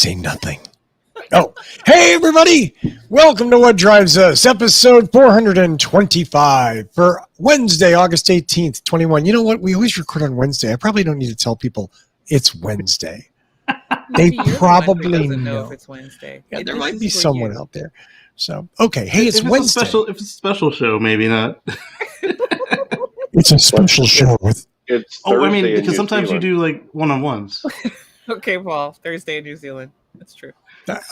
say nothing. Oh, hey, everybody. Welcome to What Drives Us, episode 425 for Wednesday, August 18th, 21. You know what? We always record on Wednesday. I probably don't need to tell people it's Wednesday. They probably doesn't know if it's Wednesday. Yeah, there might be someone out there. So, okay. Hey, it's if Wednesday. If it's a special show, maybe not. It's a special show with... It's Thursday because sometimes you do like one-on-ones. Okay, well, Thursday in New Zealand. That's true.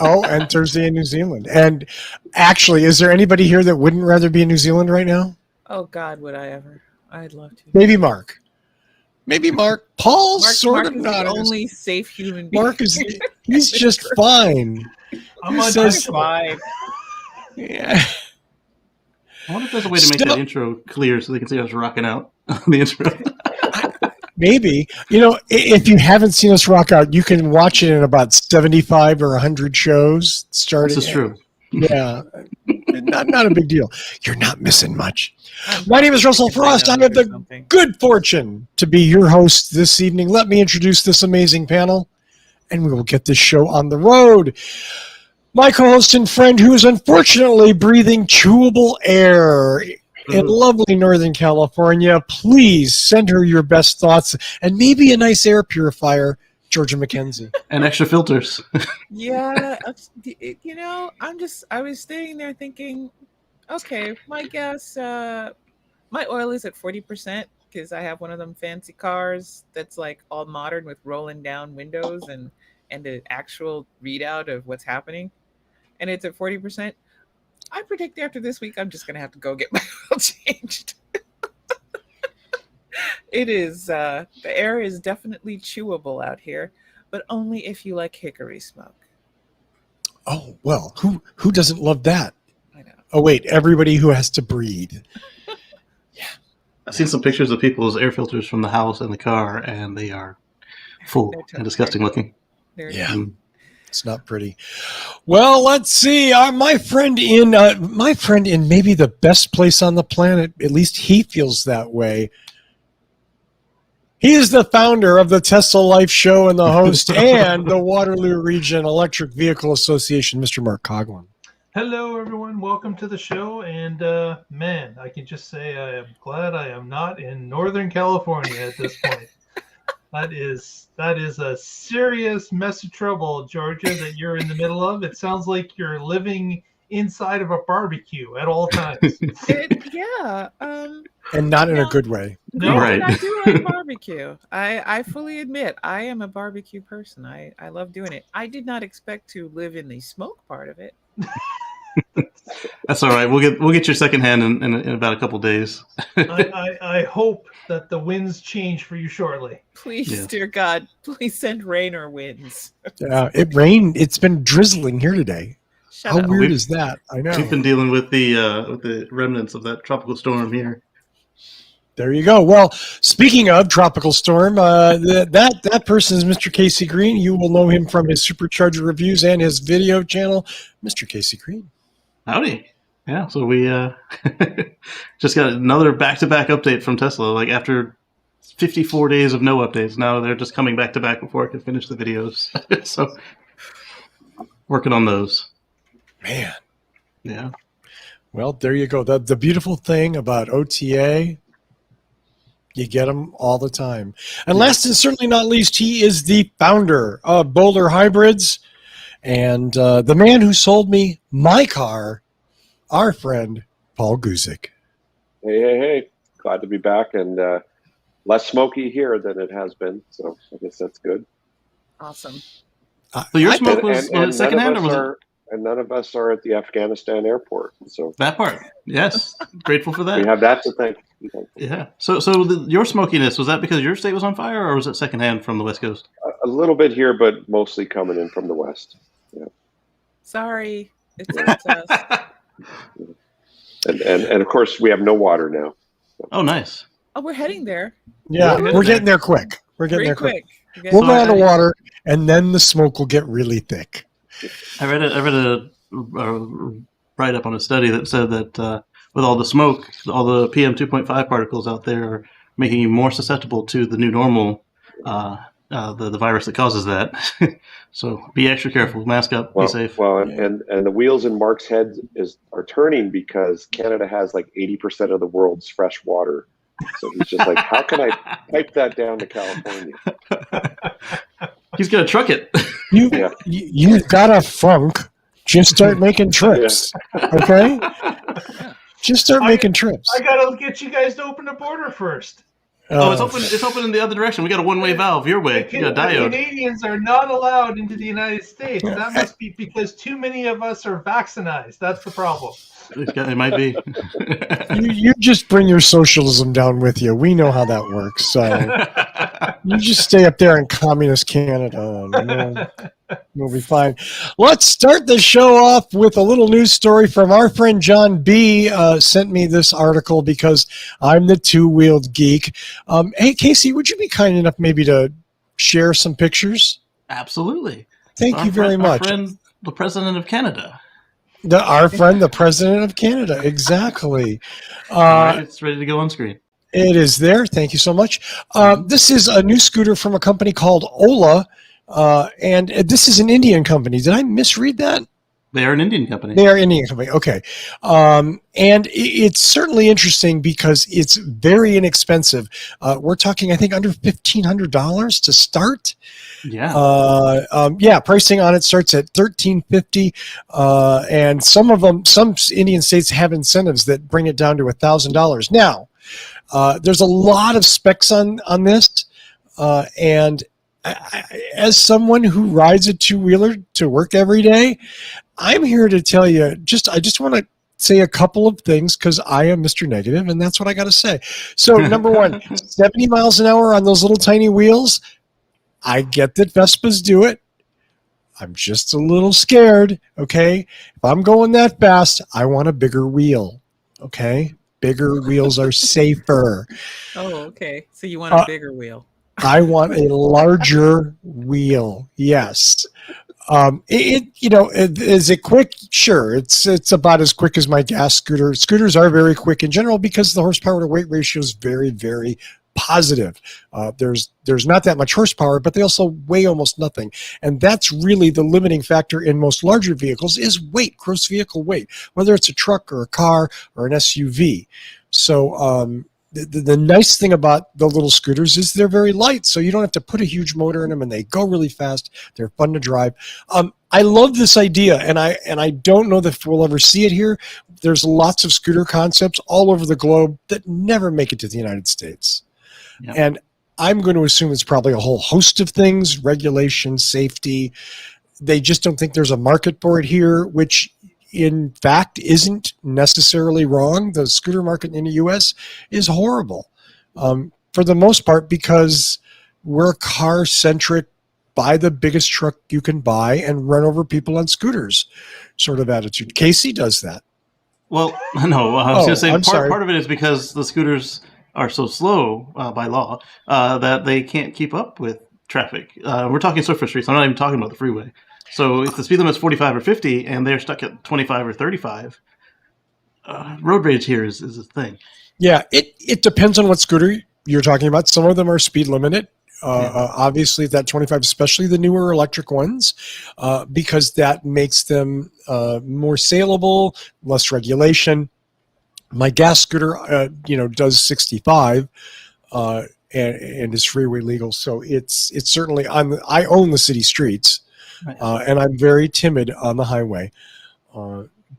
Oh, and Thursday in New Zealand. And actually, is there anybody here that wouldn't rather be in New Zealand right now? Oh, God, would I ever? I'd love to. Maybe Mark. Paul's sort of not the only safe human being. Mark is, he's just fine. I'm fine. Yeah. I wonder if there's a way to make that intro clear so they can see us rocking out on the intro. Maybe. You know, if you haven't seen us rock out, you can watch it in about 75 or 100 shows starting. This is true. Yeah. Not a big deal. You're not missing much. My name is Russell Frost. I have the good fortune to be your host this evening. Let me introduce this amazing panel, and we will get this show on the road. My co-host and friend who is unfortunately breathing chewable air in lovely Northern California. Please send her your best thoughts and maybe a nice air purifier, Georgia McKenzie. And extra filters. Yeah, you know, I was staying there thinking, okay, my guess, my oil is at 40% because I have one of them fancy cars that's like all modern with rolling down windows and an actual readout of what's happening. And it's at 40%. I predict after this week, I'm just going to have to go get my oil changed. It is, the air is definitely chewable out here, but only if you like hickory smoke. Oh, well, who doesn't love that? I know. Oh, wait, everybody who has to breathe. Yeah. I've seen some pictures of people's air filters from the house and the car, and they are full and disgusting looking. Yeah. It's not pretty. Well, let's see. My friend in maybe the best place on the planet, at least he feels that way. He is the founder of the Tesla Life Show and the host and the Waterloo Region Electric Vehicle Association, Mr. Mark Coughlin. Hello, everyone. Welcome to the show. And man, I can just say I am glad I am not in Northern California at this point. That is a serious mess of trouble, Georgia, that you're in the middle of. It sounds like you're living inside of a barbecue at all times. Yeah. And not in a good way. No, right. I do like barbecue. I fully admit I am a barbecue person. I love doing it. I did not expect to live in the smoke part of it. That's all right. We'll get your second hand in about a couple days. I hope that the winds change for you shortly. Please, Dear God, please send rain or winds. It rained. It's been drizzling here today. Shut up. How weird is that? I know. We've been dealing with the remnants of that tropical storm here. There you go. Well, speaking of tropical storm, that person is Mr. Casey Green. You will know him from his Supercharger reviews and his video channel, Mr. Casey Green. Howdy. Yeah, so we just got another back-to-back update from Tesla. Like after 54 days of no updates, now they're just coming back-to-back before I can finish the videos. So working on those. Man. Yeah. Well, there you go. The beautiful thing about OTA, you get them all the time. And last and certainly not least, he is the founder of Boulder Hybrids and the man who sold me my car, our friend, Paul Guzik. Hey. Glad to be back and less smoky here than it has been. So I guess that's good. Awesome. So your smoke was secondhand, or was it? And none of us are at the Afghanistan airport. So that part, yes. Grateful for that. We have that to thank. Yeah. So your smokiness, was that because your state was on fire, or was it secondhand from the West Coast? A little bit here, but mostly coming in from the West. Yeah. Sorry. It's us. And of course, we have no water now. Oh, nice. Oh, we're heading there. Yeah, we're getting there quick. We're getting there quick. We'll run out of water, and then the smoke will get really thick. I read a write-up on a study that said that with all the smoke, all the PM 2.5 particles out there are making you more susceptible to the new normal the virus that causes that. So be extra careful. Mask up. Be safe. Well, and the wheels in Mark's head are turning because Canada has like 80% of the world's fresh water. So he's just like, how can I pipe that down to California? He's gonna truck it. You've got a funk. Just start making trips, okay? Just start making trips. I gotta get you guys to open the border first. Oh, it's open. It's open in the other direction. We got a one-way valve your way. You got a diode. Canadians are not allowed into the United States. That must be because too many of us are vaccinated. That's the problem. It might be. You just bring your socialism down with you. We know how that works. So you just stay up there in communist Canada. And we'll be fine. Let's start the show off with a little news story from our friend John B. Sent me this article because I'm the two-wheeled geek. Hey, Casey, would you be kind enough maybe to share some pictures? Absolutely. Thank you very much. Our friend, the President of Canada. Our friend, the President of Canada. Exactly. Right, it's ready to go on screen. It is there. Thank you so much. This is a new scooter from a company called Ola, and this is an Indian company. Did I misread that? They are an Indian company. They are an Indian company. Okay. And it's certainly interesting because it's very inexpensive. We're talking, I think, under $1,500 to start. Yeah. Pricing on it starts at $1,350, and some Indian states have incentives that bring it down to $1,000. Now, there's a lot of specs on this, and as someone who rides a two-wheeler to work every day, I'm here to tell you. I just want to say a couple of things because I am Mr. Negative, and that's what I got to say. So, number one, 70 miles an hour on those little tiny wheels. I get that Vespas do it. I'm just a little scared, okay? If I'm going that fast, I want a bigger wheel, okay? Bigger wheels are safer. Oh, okay. So you want a bigger wheel. I want a larger wheel, yes. Is it quick? Sure, it's about as quick as my gas scooter. Scooters are very quick in general because the horsepower to weight ratio is very, very positive. There's not that much horsepower, but they also weigh almost nothing. And that's really the limiting factor in most larger vehicles is weight, gross vehicle weight, whether it's a truck or a car or an SUV. So the nice thing about the little scooters is they're very light, so you don't have to put a huge motor in them, and they go really fast. They're fun to drive. I love this idea, and I don't know if we'll ever see it here. There's lots of scooter concepts all over the globe that never make it to the United States. Yep. And I'm going to assume it's probably a whole host of things, regulation, safety. They just don't think there's a market for it here, which in fact isn't necessarily wrong. The scooter market in the U.S. is horrible for the most part because we're car-centric, buy the biggest truck you can buy and run over people on scooters sort of attitude. Casey does that. Well, no, I was going to say part of it is because the scooters are so slow by law that they can't keep up with traffic. We're talking surface streets. I'm not even talking about the freeway. So if the speed limit is 45 or 50 and they're stuck at 25 or 35, road rage here is a thing. Yeah, it depends on what scooter you're talking about. Some of them are speed limited. Obviously, that 25, especially the newer electric ones, because that makes them more saleable, less regulation. My gas scooter, does 65 and is freeway legal. So it's certainly I own the city streets, and I'm very timid on the highway.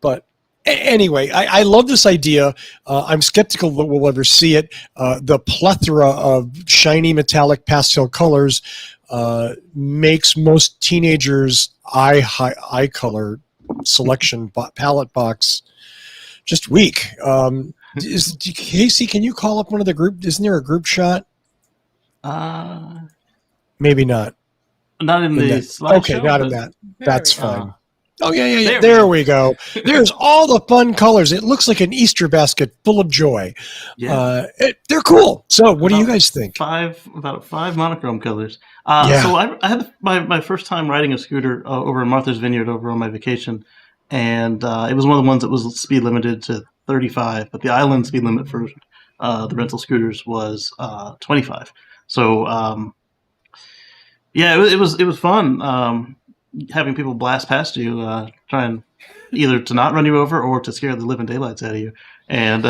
But anyway, I love this idea. I'm skeptical that we'll ever see it. The plethora of shiny metallic pastel colors makes most teenagers' eye color selection palette box just weak. Casey, can you call up one of the group? Isn't there a group shot? Maybe not. Not in the slideshow. Okay, not in that. That's fine. Oh, yeah. There we go. There's all the fun colors. It looks like an Easter basket full of joy. Yeah. They're cool. So what do you guys think? About five monochrome colors. So I had my first time riding a scooter over in Martha's Vineyard over on my vacation. And it was one of the ones that was speed limited to 35, but the island speed limit for the rental scooters was 25. So Yeah, it was fun having people blast past you, trying either to not run you over or to scare the living daylights out of you. And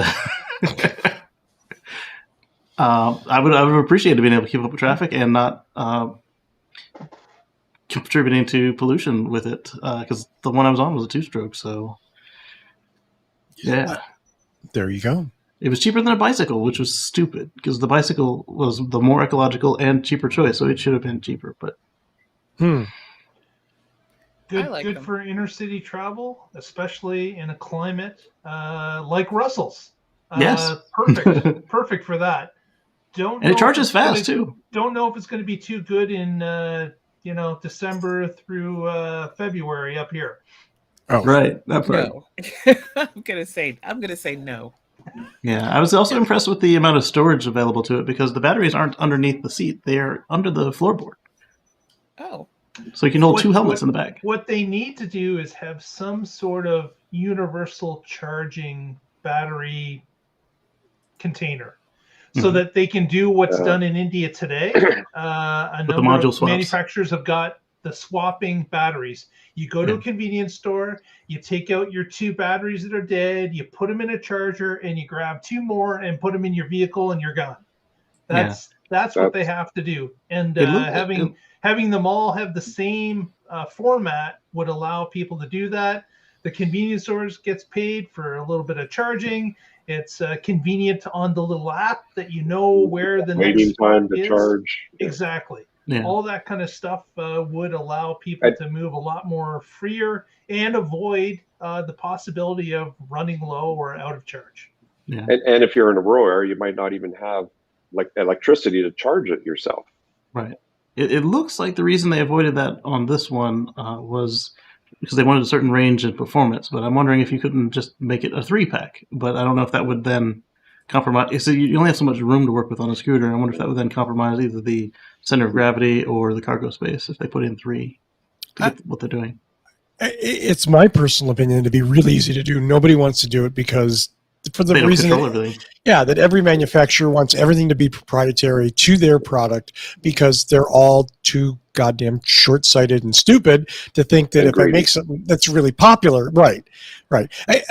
I would have appreciated being able to keep up with traffic and not contributing to pollution with it, because the one I was on was a 2-stroke. So yeah, There you go. it was cheaper than a bicycle, which was stupid because the bicycle was the more ecological and cheaper choice, so it should have been cheaper. But I Good, like good them. for intercity travel, especially in a climate like Russell's. Yes. Perfect for that. Don't and it know charges if it's gonna- fast too. Don't know if it's going to be too good in December through February up here. Oh, Right. That's right. No. I'm gonna say no. Yeah, I was also impressed with the amount of storage available to it because the batteries aren't underneath the seat; they are under the floorboard, Oh. so you can hold 2 helmets in the back. What they need to do is have some sort of universal charging battery container, so that they can do what's done in India today. A With the number module of swaps. manufacturers have got the swapping batteries. You go to a convenience store, you take out your 2 batteries that are dead, you put them in a charger, and you grab 2 more and put them in your vehicle, and you're gone. That's what they have to do. And having them all have the same format would allow people to do that. The convenience stores gets paid for a little bit of charging. It's convenient on the little app that you know where the Waiting next time stop to is. charge. Exactly. Yeah. All that kind of stuff would allow people to move a lot more freer and avoid the possibility of running low or out of charge. Yeah. And if you're in a rural area, you might not even have like electricity to charge it yourself. Right. It looks like the reason they avoided that on this one was because they wanted a certain range and performance. But I'm wondering if you couldn't just make it a 3-pack. But I don't know if that would then compromise. So you only have so much room to work with on a scooter. I wonder if that would then compromise either the center of gravity or the cargo space if they put in 3 to get what they're doing. It's my personal opinion to be really easy to do. Nobody wants to do it because for the They don't reason control everything. that every manufacturer wants everything to be proprietary to their product because they're all too goddamn short-sighted and stupid to think that if I make something that's really popular, right.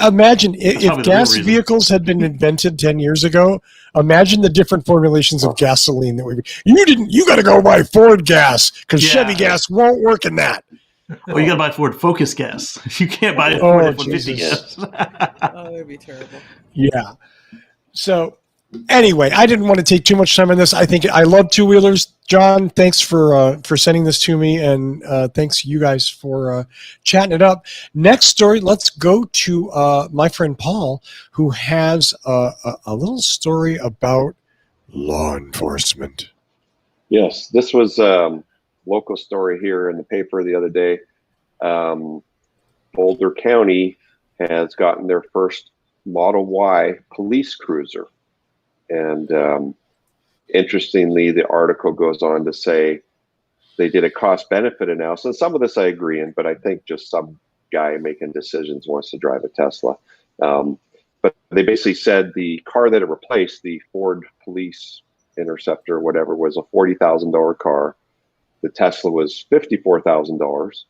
Imagine if gas vehicles had been invented 10 years ago. Imagine the different formulations of gasoline that you got to go buy Ford gas because Chevy gas won't work in that. Well, you got to buy Ford Focus gas. You can't buy Ford F-150 gas. Oh, that'd be terrible. Yeah. So anyway, I didn't want to take too much time on this. I think I love 2-wheelers. John, thanks for sending this to me, and thanks you guys for chatting it up. Next story, let's go to my friend Paul, who has a little story about law enforcement. Yes, this was local story here in the paper the other day. Boulder County has gotten their first Model Y police cruiser. And interestingly, the article goes on to say they did a cost-benefit analysis. And some of this I agree in, but I think just some guy making decisions wants to drive a Tesla. But they basically said the car that it replaced, the Ford Police Interceptor or whatever, was a $40,000 car. The Tesla was $54,000.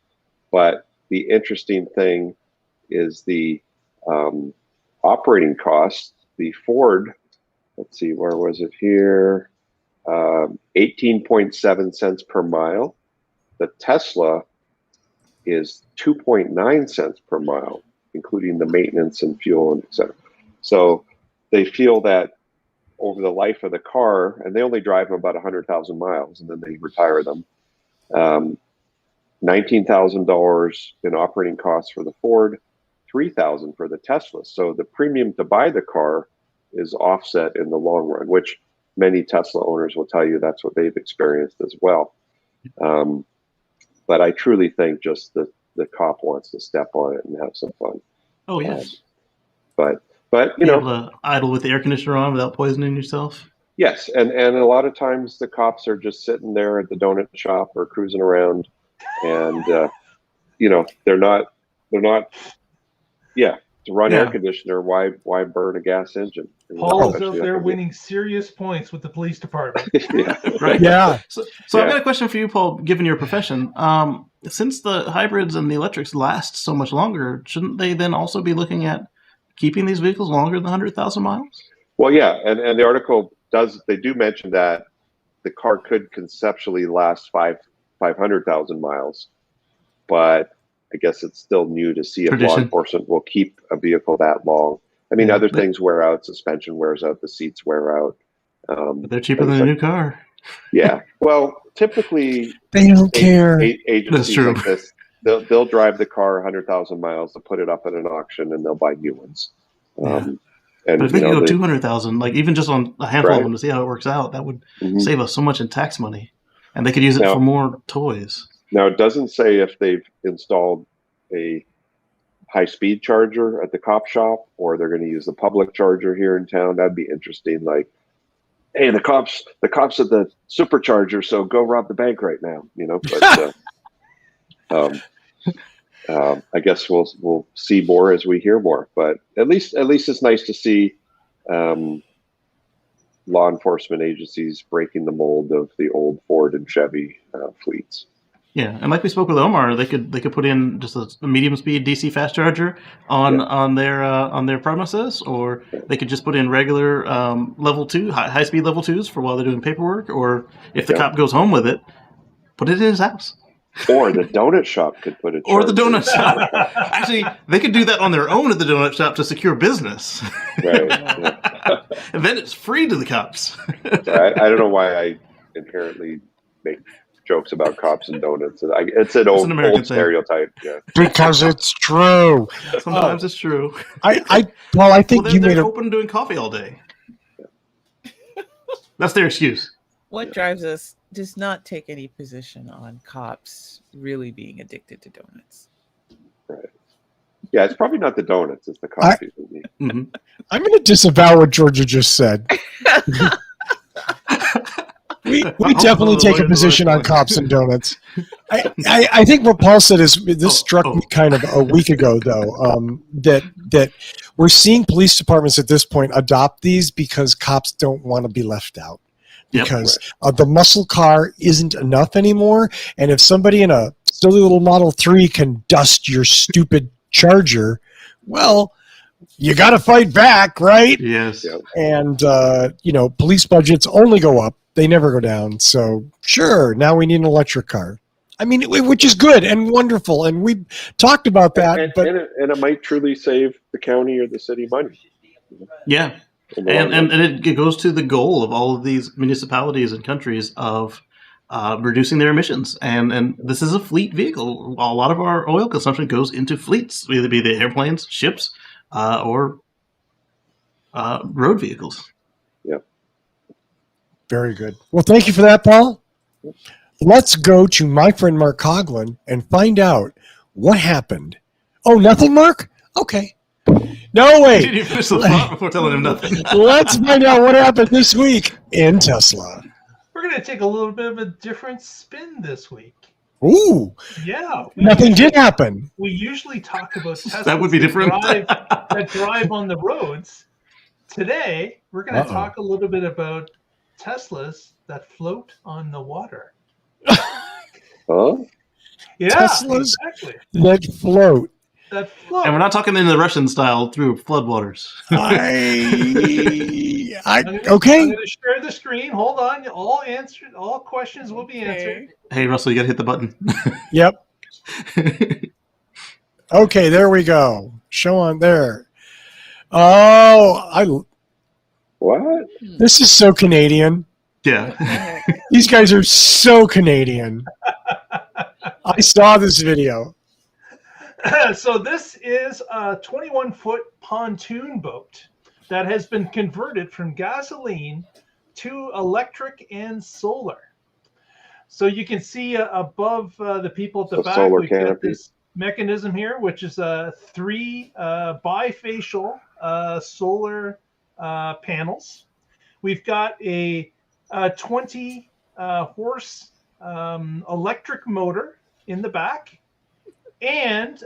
But the interesting thing is the operating cost. The Ford, let's see, where was it here? 18.7 cents per mile. The Tesla is 2.9 cents per mile, including the maintenance and fuel and et cetera. So they feel that over the life of the car, and they only drive them about 100,000 miles and then they retire them, $19,000 in operating costs for the Ford, $3,000 for the Tesla. So the premium to buy the car is offset in the long run, which many Tesla owners will tell you that's what they've experienced as well. But I truly think just the cop wants to step on it and have some fun. Oh, yes. But you know, able to idle with the air conditioner on without poisoning yourself. Yes, and a lot of times the cops are just sitting there at the donut shop or cruising around, and you know, they're not. Yeah, to run air conditioner, why burn a gas engine? Paul is out Especially there like winning serious points with the police department. yeah. Right. Yeah. So Yeah. I've got a question for you, Paul, given your profession. Since the hybrids and the electrics last so much longer, shouldn't they then also be looking at keeping these vehicles longer than 100,000 miles? Well, yeah, and the article they do mention that the car could conceptually last 500,000 miles, but I guess it's still new to see if law Tradition. enforcement will keep a vehicle that long. I mean, Yeah, other but- things wear out, suspension wears out, the seats wear out. But they're cheaper things than a like- new car. Yeah. Well, typically They don't care. agencies true. like this, they'll drive the car 100,000 miles, they'll put it up at an auction, and they'll buy new ones. And But if they you could know, go 200,000, like even just on a handful Right. of them to see how it works out, that would Mhm. save us so much in tax money. And they could use it Now- for more toys. Now, it doesn't say if they've installed a high-speed charger at the cop shop or they're going to use the public charger here in town. That'd be interesting. Like, hey, the cops at the supercharger, so go rob the bank right now. You know, but I guess we'll see more as we hear more. But at least it's nice to see law enforcement agencies breaking the mold of the old Ford and Chevy fleets. Yeah, and like we spoke with Omar, they could put in just a medium speed DC fast charger on their premises, or they could just put in regular level 2 high speed level 2s for while they're doing paperwork, or if the cop goes home with it, put it in his house. Or the donut shop could put it. Or the donut shop. Actually, they could do that on their own at the donut shop to secure business. Right. Yeah. And then it's free to the cops. I don't know why I inherently make jokes about cops and donuts. It's an old American thing. stereotype. Yeah. Because it's true. Sometimes it's true. Paul, I think Well, you they're made a open doing coffee all day. That's their excuse. What drives us does not take any position on cops really being addicted to donuts. Right. Yeah, it's probably not the donuts; it's the coffee. Mm-hmm. I'm going to disavow what Georgia just said. we definitely take a position on cops and donuts. I think what Paul said is this struck me kind of a week ago, though, that we're seeing police departments at this point adopt these because cops don't want to be left out. Because the muscle car isn't enough anymore. And if somebody in a silly little Model 3 can dust your stupid Charger, well, you got to fight back, right? Yes. Yep. And, police budgets only go up. They never go down. So, sure, now we need an electric car. I mean, which is good and wonderful. And we talked about that. And but it might truly save the county or the city money. Yeah. And it goes to the goal of all of these municipalities and countries of reducing their emissions. And this is a fleet vehicle. A lot of our oil consumption goes into fleets, either be the airplanes, ships, or road vehicles. Yep. very good. Well, thank you for that, Paul. Let's go to my friend Mark Coughlin and find out what happened. Oh, nothing, Mark? Okay. No, Did wait. you finish the thought before telling him nothing? Let's find out what happened this week in Tesla. We're going to take a little bit of a different spin this week. Ooh, Yeah. nothing did happen. We usually talk about Teslas That would be different. that drive on the roads. Today, we're going to talk a little bit about Teslas that float on the water. Huh? Yeah, Teslas exactly. that float. That float. And we're not talking in the Russian style through floodwaters. Okay. I'm going to share the screen. Hold on. All questions will be answered. Hey, Russell, you got to hit the button. Yep. Okay, there we go. Show on there. Oh, What? this is so Canadian. Yeah. These guys are so Canadian. I saw this video. So this is a 21-foot pontoon boat that has been converted from gasoline to electric and solar. So you can see above the people at the back, solar we've got canopy. this mechanism here, which is 3 bifacial solar panels. We've got a 20 horse electric motor in the back. And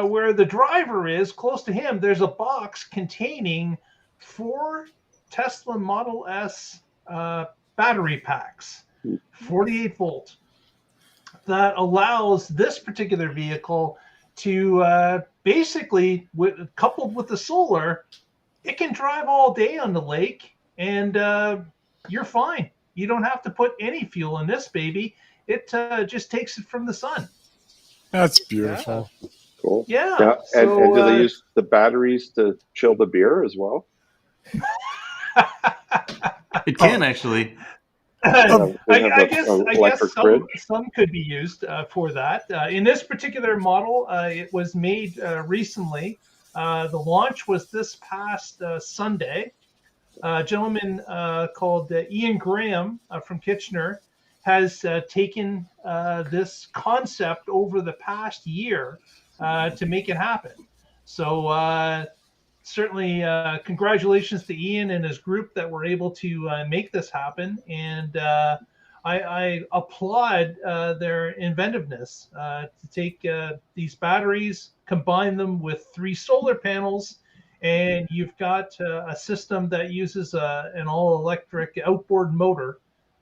where the driver is, close to him, there's a box containing 4 Tesla Model S battery packs, 48 volt, that allows this particular vehicle to basically, coupled with the solar, it can drive all day on the lake, and you're fine. You don't have to put any fuel in this baby. It just takes it from the sun. That's beautiful. Cool. Yeah. And do they use the batteries to chill the beer as well? It can actually. I guess some could be used for that. In this particular model, it was made recently. The launch was this past Sunday. A gentleman called Ian Graham from Kitchener has taken this concept over the past year to make it happen. So certainly congratulations to Ian and his group that were able to make this happen. And I applaud their inventiveness to take these batteries, combine them with 3 solar panels, and you've got a system that uses an all-electric outboard motor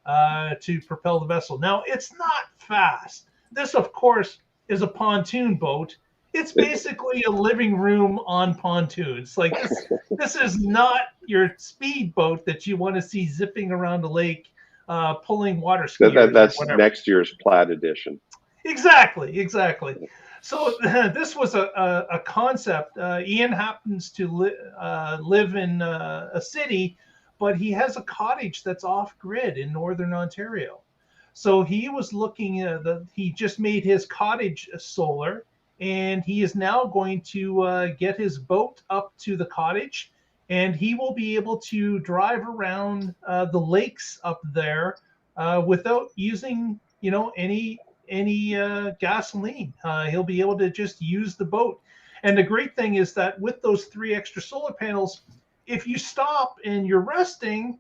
to propel the vessel. Now, it's not fast. This, of course, is a pontoon boat. It's basically a living room on pontoons. Like this is not your speedboat that you want to see zipping around the lake, pulling water skiers. That's next year's Plaid edition. Exactly. So this was a concept. Ian happens to live in a city, but he has a cottage that's off grid in northern Ontario. So he was looking. He just made his cottage solar. And he is now going to get his boat up to the cottage, and he will be able to drive around the lakes up there without using, any gasoline. He'll be able to just use the boat. And the great thing is that with those 3 extra solar panels, if you stop and you're resting,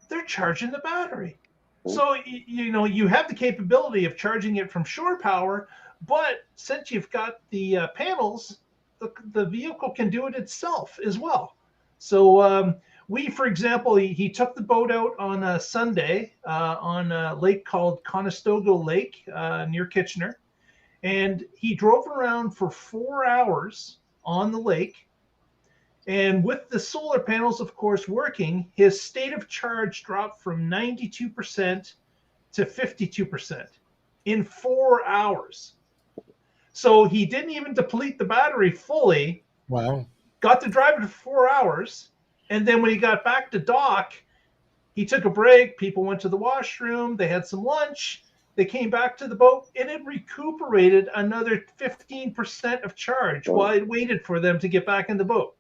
they're charging the battery. So, you have the capability of charging it from shore power. But since you've got the panels, the vehicle can do it itself as well. So for example, he took the boat out on a Sunday on a lake called Conestoga Lake near Kitchener. And he drove around for 4 hours on the lake. And with the solar panels, of course, working, his state of charge dropped from 92% to 52% in 4 hours. So he didn't even deplete the battery fully. Wow. Got to drive it for 4 hours. And then when he got back to dock, he took a break. People went to the washroom. They had some lunch. They came back to the boat, and it recuperated another 15% of charge while it waited for them to get back in the boat.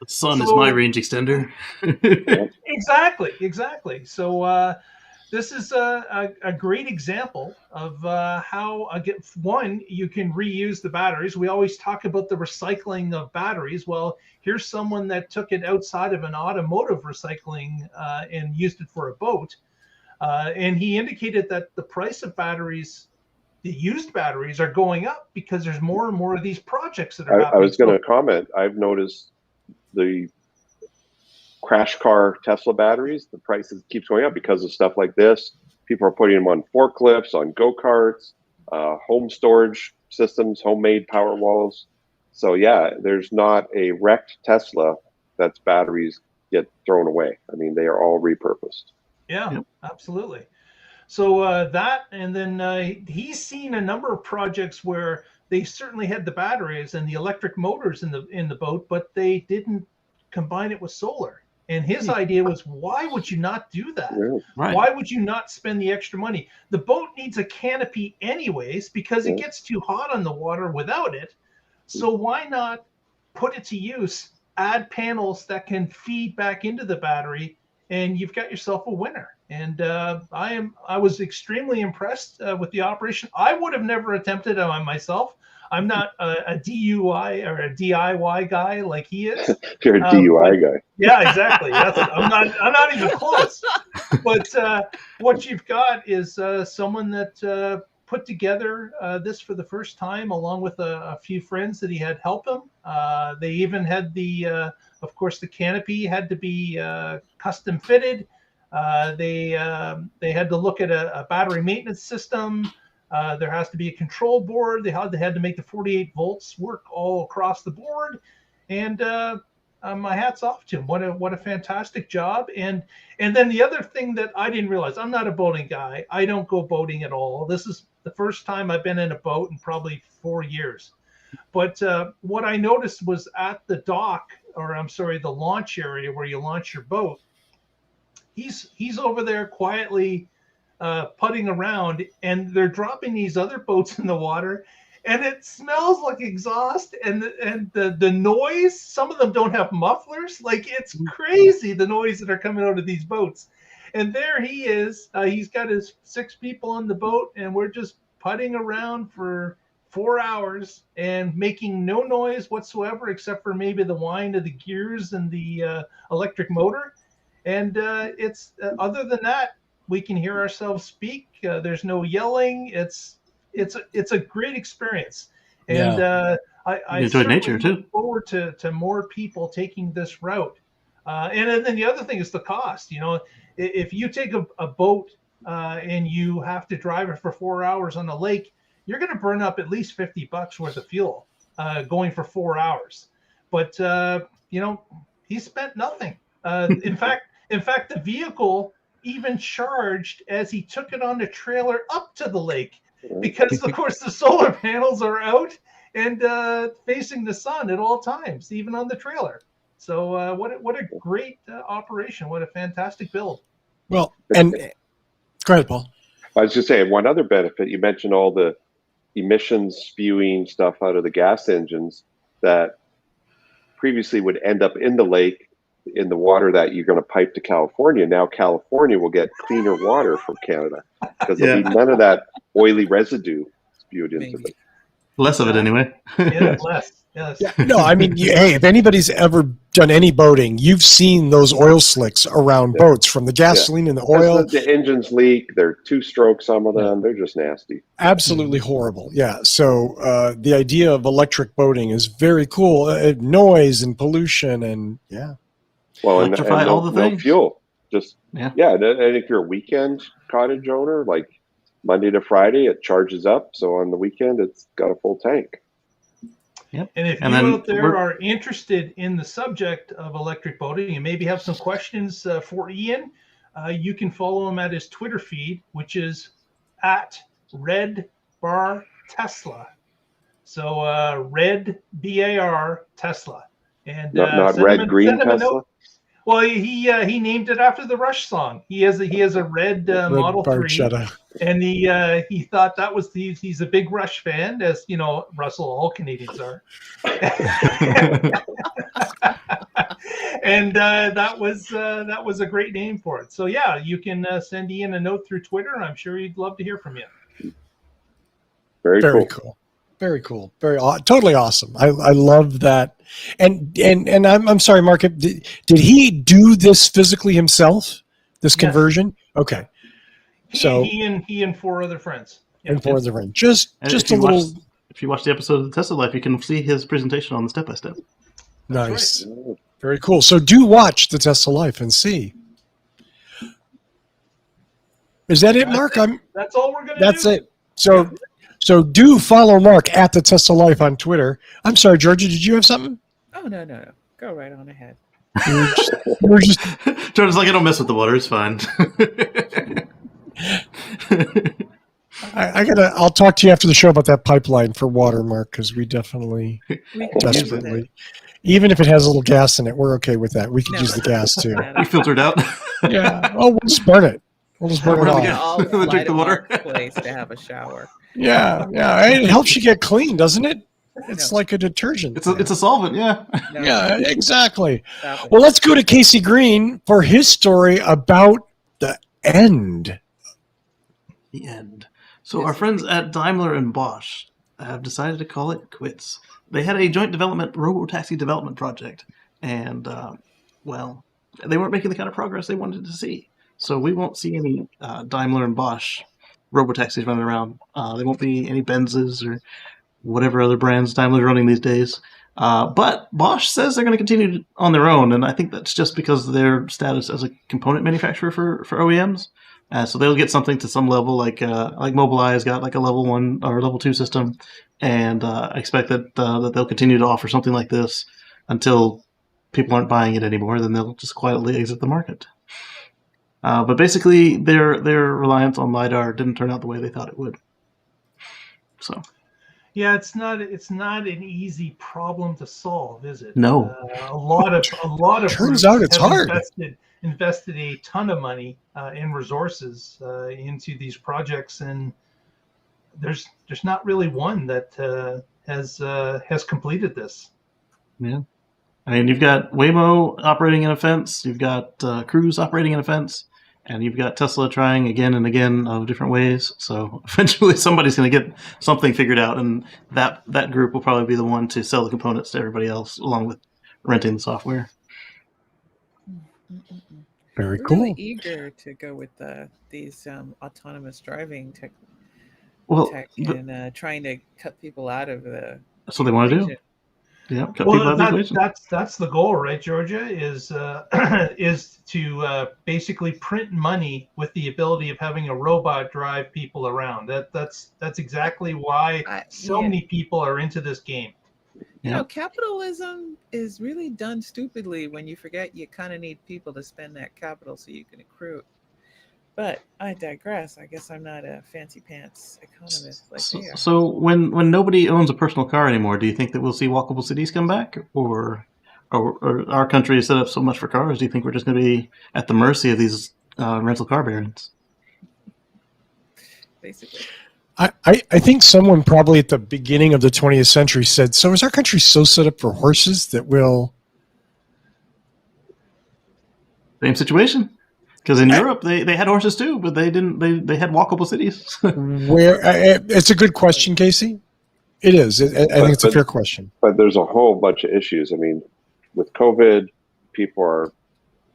The sun is my range extender. Exactly. So this is a great example of how, one, you can reuse the batteries. We always talk about the recycling of batteries. Well, here's someone that took it outside of an automotive recycling and used it for a boat. And he indicated that the price of batteries, the used batteries, are going up because there's more and more of these projects that are happening. I was going to comment. I've noticed the crash car Tesla batteries, the prices keeps going up because of stuff like this. People are putting them on forklifts, on go-karts, home storage systems, homemade power walls. So yeah, there's not a wrecked Tesla that's batteries get thrown away. I mean, they are all repurposed. Yeah, absolutely. So that, and then he's seen a number of projects where they certainly had the batteries and the electric motors in the boat, but they didn't combine it with solar. And his idea was, why would you not do that? Yeah. Right. Why would you not spend the extra money? The boat needs a canopy anyways because it gets too hot on the water without it. So why not put it to use, add panels that can feed back into the battery, and you've got yourself a winner. And I was extremely impressed with the operation. I would have never attempted it on myself. I'm not a DUI or a DIY guy like he is. You're a DUI guy. Yeah, exactly. I'm not even close. But what you've got is someone that put together this for the first time, along with a few friends that he had help him. They even had of course, the canopy had to be custom fitted. They had to look at a battery maintenance system. There has to be a control board. They had to make the 48 volts work all across the board. And my hat's off to him. What a fantastic job. And then the other thing that I didn't realize, I'm not a boating guy. I don't go boating at all. This is the first time I've been in a boat in probably 4 years. But what I noticed was at the dock, or I'm sorry, the launch area where you launch your boat, he's over there quietly putting around, and they're dropping these other boats in the water, and it smells like exhaust, and the noise. Some of them don't have mufflers. Like, it's crazy, the noise that are coming out of these boats. And there he is. He's got his 6 people on the boat, and we're just putting around for 4 hours and making no noise whatsoever, except for maybe the whine of the gears and the electric motor. And it's other than that, we can hear ourselves speak. There's no yelling. It's a great experience, and I enjoyed nature too. Look forward to more people taking this route. And then the other thing is the cost. You know, if you take a boat and you have to drive it for 4 hours on a lake, you're going to burn up at least $50 worth of fuel going for 4 hours. But you know, he spent nothing. In fact, the vehicle even charged as he took it on the trailer up to the lake, because of course the solar panels are out and facing the sun at all times, even on the trailer. So what a great operation! What a fantastic build! Well, and go ahead, Paul. I was just saying, one other benefit, you mentioned all the emissions spewing stuff out of the gas engines that previously would end up in the lake, in the water that you're going to pipe to California. Now California will get cleaner water from Canada because there'll be none of that oily residue spewed into it. Less of it anyway. Yeah, less. Yes. Yeah, no, I mean, hey, if anybody's ever done any boating, you've seen those oil slicks around boats from the gasoline and the oil. The engines leak. They're 2-stroke, some of them. They're just nasty. Absolutely horrible. Yeah. So the idea of electric boating is very cool. Noise and pollution and Well, electrify and all the no things. fuel. Just and if you're a weekend cottage owner, like Monday to Friday, it charges up. So on the weekend, it's got a full tank. Yep. And if you out there are interested in the subject of electric boating and maybe have some questions for Ian, you can follow him at his Twitter feed, which is at Red Bar Tesla. So Red BAR Tesla. And not Red Green Tesla. Well, he named it after the Rush song. He has a red Model 3, and he thought that was he's a big Rush fan, as you know, Russell, all Canadians are. And that was a great name for it. So yeah, you can send Ian a note through Twitter. I'm sure he'd love to hear from you. Very cool. Very cool. Totally awesome. I love that. And I'm sorry, Mark, did he do this physically himself, this conversion? Okay. He and 4 other friends. Yeah. And 4 other friends. Just a little. If you watch the episode of the Tesla Life, you can see his presentation on the step-by-step. Nice. Right. Very cool. So do watch the Tesla Life and see. Is that it, Mark? That's all we're going to do. That's it. So do follow Mark at the Tesla Life on Twitter. I'm sorry, Georgia, did you have something? Oh, no. Go right on ahead. We're just Georgia's like, I don't mess with the water. It's fine. I'll talk to you after the show about that pipeline for water, Mark, because we desperately, desperately, even if it has a little gas in it, we're okay with that. We could use the gas too. We filtered out. Yeah. Oh, we'll just burn it. We'll just burn it all. Drink the water. Place to have a shower. Yeah. It helps you get clean, doesn't it? It's like a detergent. It's a solvent, yeah. Yeah, exactly. Well, let's go to Casey Green for his story about the end. The end. So our friends at Daimler and Bosch have decided to call it quits. They had a joint development robotaxi development project, and they weren't making the kind of progress they wanted to see. So we won't see any Daimler and Bosch robotaxis running around. There won't be any Benzes or whatever other brands Daimler's running these days. But Bosch says they're going to continue on their own, and I think that's just because of their status as a component manufacturer for OEMs. So they'll get something to some level, like Mobileye's got like a level 1 or level 2 system, and I expect that they'll continue to offer something like this until people aren't buying it anymore. Then they'll just quietly exit the market. But basically, their reliance on LiDAR didn't turn out the way they thought it would. So. Yeah, it's not an easy problem to solve, is it? No. A lot of Turns out it's hard. Invested a ton of money and resources into these projects, and there's not really one that has completed this. Yeah, I mean, you've got Waymo operating in a fence, you've got Cruise operating in a fence, and you've got Tesla trying again and again of different ways. So eventually somebody's going to get something figured out, and that group will probably be the one to sell the components to everybody else, along with renting the software. Very We're cool. really eager to go with these autonomous driving tech and trying to cut people out of the. That's what they want to do. Yeah, cut people out of the equation. That's the goal, right, Georgia? Is to basically print money with the ability of having a robot drive people around. That's exactly why so many people are into this game. You know, capitalism is really done stupidly when you forget you kind of need people to spend that capital so you can accrue it. But I digress. I guess I'm not a fancy pants economist like they are. So when nobody owns a personal car anymore, do you think that we'll see walkable cities come back? Or our country is set up so much for cars, do you think we're just going to be at the mercy of these rental car barons? Basically. I think someone probably at the beginning of the 20th century said, so is our country so set up for horses that we'll... Same situation. Because in Europe, they had horses too, but they didn't. They had walkable cities. It's a good question, Casey. It is. I think it's a fair question. But there's a whole bunch of issues. I mean, with COVID, people are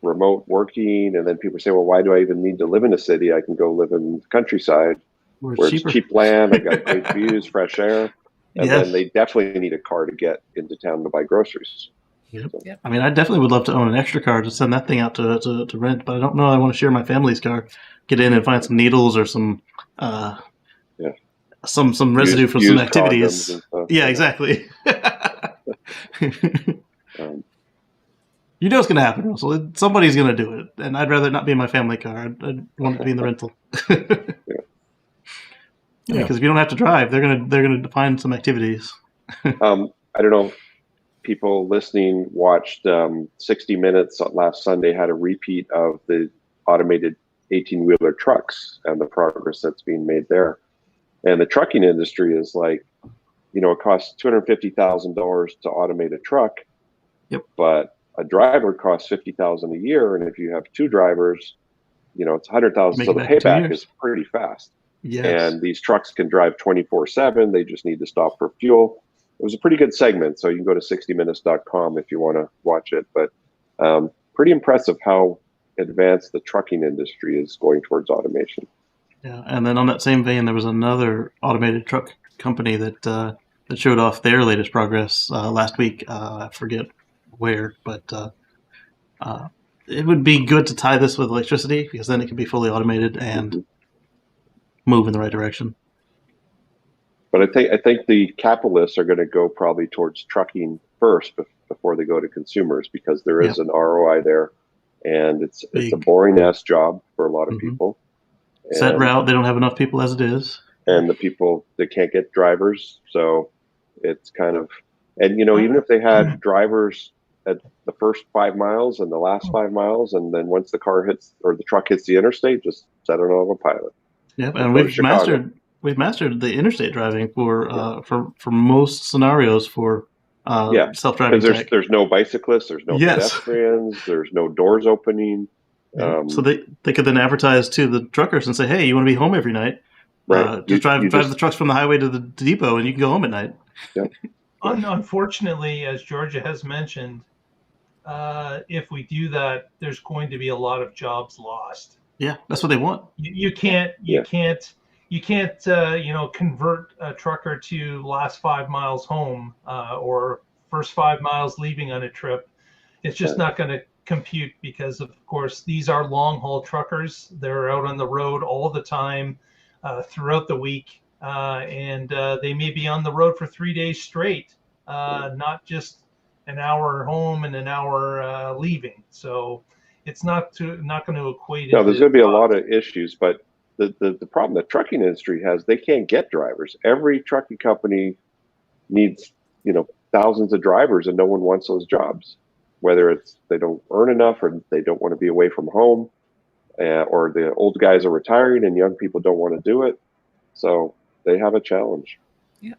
remote working, and then people say, well, why do I even need to live in a city? I can go live in the countryside where it's cheap land, I got great views, fresh air. And then they definitely need a car to get into town to buy groceries. Yep. Yep. I mean, I definitely would love to own an extra car to send that thing out to rent, but I don't know I want to share my family's car. Get in and find some needles or some some residue from some activities. Yeah, exactly. You know it's going to happen, Russell. Somebody's going to do it, and I'd rather it not be in my family car. I'd want it to be in the rental. Because if you don't have to drive, they're gonna find some activities. I don't know. People listening watched 60 Minutes last Sunday, had a repeat of the automated 18-wheeler trucks and the progress that's being made there. And the trucking industry is like, you know, it costs $250,000 to automate a truck. Yep. But a driver costs $50,000 a year, and if you have two drivers, you know, it's $100,000. So the payback is pretty fast. Yes. And these trucks can drive 24/7. They just need to stop for fuel. It was a pretty good segment, so you can go to 60minutes.com if you want to watch it. But pretty impressive how advanced the trucking industry is going towards automation. Yeah, and then on that same vein, there was another automated truck company that showed off their latest progress last week. I forget where, but it would be good to tie this with electricity, because then it can be fully automated and move in the right direction. But I think the capitalists are going to go probably towards trucking first before they go to consumers, because there is an ROI there, and it's a boring ass job for a lot of people. Set route, they don't have enough people as it is, and the people, they can't get drivers, so it's kind of, and you know, even if they had drivers at the first 5 miles and the last 5 miles, and then once the car hits or the truck hits the interstate, just set it on autopilot. Yep, and we've mastered the interstate driving for most scenarios for self-driving tech. There's no bicyclists, there's no pedestrians, there's no doors opening. So they could then advertise to the truckers and say, hey, you want to be home every night? Right. Just drive the trucks from the highway to the depot and you can go home at night. Yep. Unfortunately, as Georgia has mentioned, if we do that, there's going to be a lot of jobs lost. Yeah, that's what they want. You can't you can't convert a trucker to last 5 miles home or first 5 miles leaving on a trip. It's just not going to compute because, of course, these are long haul truckers. They're out on the road all the time throughout the week, and they may be on the road for 3 days straight, not just an hour home and an hour leaving. So it's not going to equate. No, there's going to be a lot of issues, but the problem the trucking industry has, they can't get drivers. Every trucking company needs, thousands of drivers, and no one wants those jobs. Whether it's they don't earn enough, or they don't want to be away from home, or the old guys are retiring and young people don't want to do it. So they have a challenge. Yeah.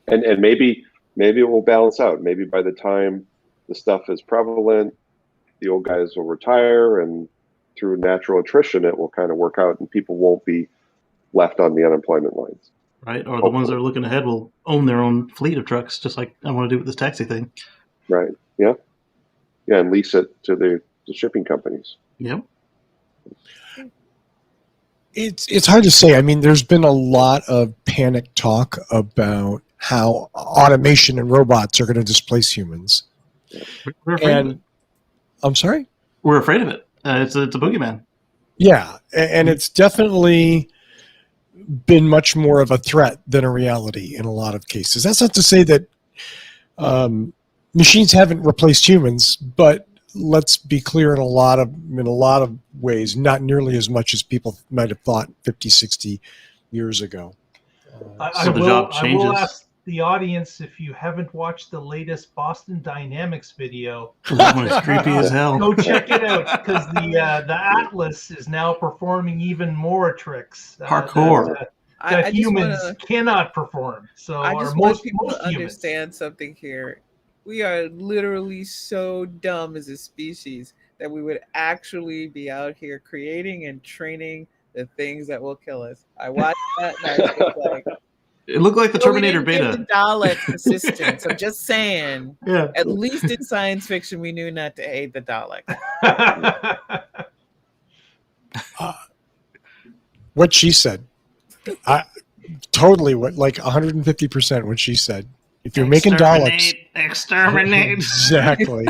And maybe it will balance out. Maybe by the time the stuff is prevalent, the old guys will retire, and through natural attrition, it will kind of work out, and people won't be left on the unemployment lines. Right, or the ones that are looking ahead will own their own fleet of trucks, just like I want to do with this taxi thing. Right. Yeah. Yeah, and lease it to the shipping companies. Yep. It's hard to say. I mean, there's been a lot of panic talk about how automation and robots are going to displace humans. We're afraid of it. I'm sorry? We're afraid of it. It's a boogeyman. Yeah, and it's definitely been much more of a threat than a reality in a lot of cases. That's not to say that machines haven't replaced humans, but let's be clear, in a lot of ways, not nearly as much as people might have thought 50, 60 years ago. I will ask the audience, if you haven't watched the latest Boston Dynamics video, that one is creepy as hell. Go check it out, because the Atlas is now performing even more tricks Parkour that humans cannot perform. So I just want people to understand something here. We are literally so dumb as a species that we would actually be out here creating and training the things that will kill us. I watched that and I was like, it looked like the Terminator beta. The Dalek assistance. I'm just saying. Yeah. At least in science fiction, we knew not to hate the Dalek. What she said. Totally what, like 150% what she said. If you're making Daleks. Exterminate. Exactly.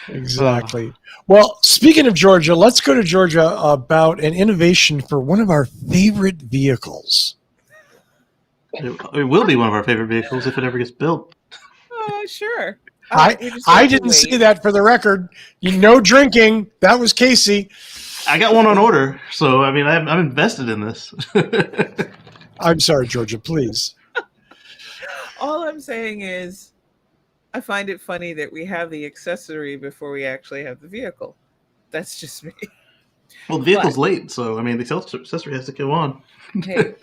Exactly. Well, speaking of Georgia, let's go to Georgia about an innovation for one of our favorite vehicles. It will be one of our favorite vehicles if it ever gets built. Sure. I didn't say that for the record. No drinking. That was Casey. I got one on order, so I mean, I'm invested in this. I'm sorry, Georgia, please. All I'm saying is, I find it funny that we have the accessory before we actually have the vehicle. That's just me. Well, the vehicle's late, so I mean, the accessory has to go on. Hey,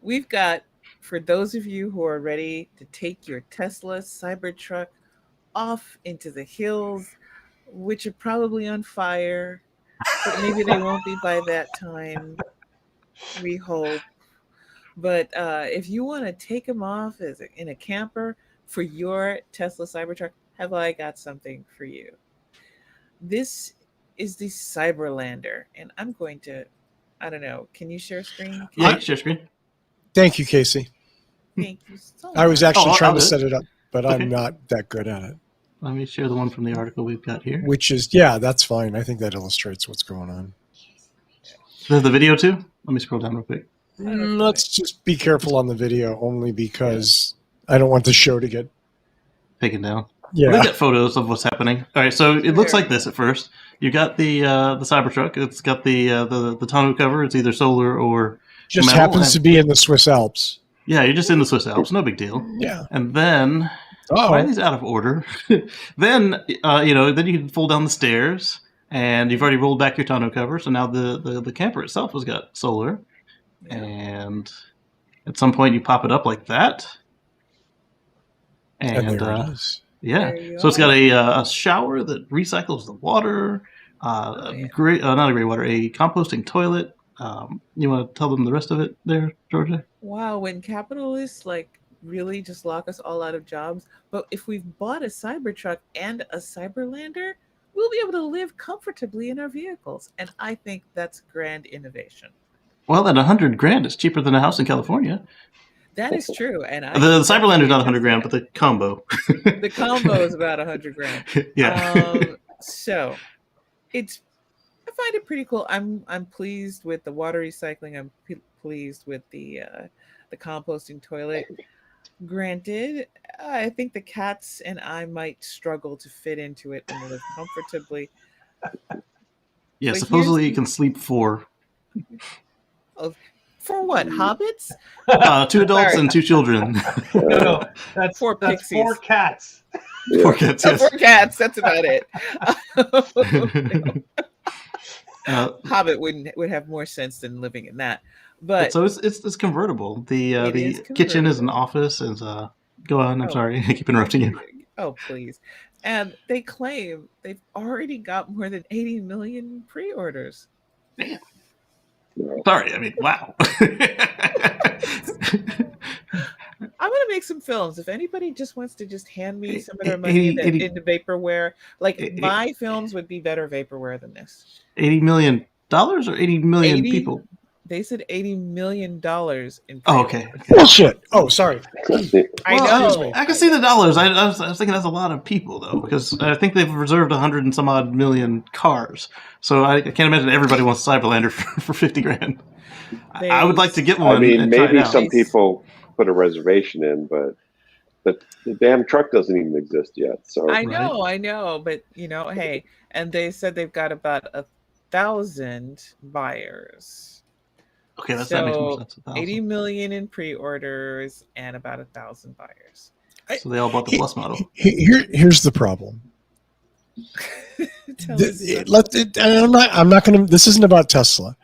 we've got, for those of you who are ready to take your Tesla Cybertruck off into the hills, which are probably on fire, but maybe they won't be by that time, we hope. But if you want to take them off in a camper for your Tesla Cybertruck, have I got something for you? This is the Cyberlander, and I'm going to, I don't know, can you share screen? Yeah, share screen. Thank you, Casey. Thank you so much. I was actually trying to set it up, but I'm not that good at it. Let me share the one from the article we've got here. Which is, yeah, that's fine. I think that illustrates what's going on. There's the video too? Let me scroll down real quick. Let's just be careful on the video, only because I don't want the show to get taken down. Yeah. We'll get photos of what's happening. All right, so it looks like this at first. You got the Cybertruck. It's got the tonneau cover. It's either solar or just metal, happens to be in the Swiss Alps. Yeah, you're just in the Swiss Alps. No big deal. Yeah. And then why are these out of order? then then you can fold down the stairs, and you've already rolled back your tonneau cover. So now the camper itself has got solar, and at some point you pop it up like that, and there it is. Yeah, so it's got a shower that recycles the water, not a gray water, a composting toilet. You want to tell them the rest of it there, Georgia? Wow, when capitalists really just lock us all out of jobs, but if we've bought a Cybertruck and a Cyberlander, we'll be able to live comfortably in our vehicles, and I think that's grand innovation. Well, at $100,000, it's cheaper than a house in California. That is true, and The Cyberlander's not $100,000, but the combo. The combo is about $100,000. Yeah. So I find it pretty cool. I'm pleased with the water recycling. I'm pleased with the composting toilet. Granted, I think the cats and I might struggle to fit into it and live comfortably. Yeah, But supposedly you can sleep 4. For what? Hobbits? 2 adults Sorry. and 2 children. No, that's 4 that's pixies. 4 cats. 4 cats, yes. 4 cats. That's about it. Hobbit would have more sense than living in that. But so it's convertible. The is kitchen is an convertible. office. And go on. I'm sorry. I keep interrupting you. Oh, please. And they claim they've already got more than 80 million pre-orders. Damn. Sorry. I mean, wow. I'm going to make some films. If anybody just wants to just hand me some of their money into vaporware, my films would be better vaporware than this. $80 million or 80 million people? They said $80 million in okay. Bullshit. Oh, sorry. I know. I can see the dollars. I was thinking that's a lot of people, though, because I think they've reserved 100 and some odd million cars. So I can't imagine everybody wants Cyberlander for $50,000. I would like to get one. I mean, and try it maybe out. some people put a reservation in, but the damn truck doesn't even exist yet. So I know, but hey, and they said they've got about 1,000 buyers. Okay, that makes more sense. 80 million in pre-orders and about 1,000 buyers. So they all bought the Plus model. Here's the problem. I'm not going to. This isn't about Tesla,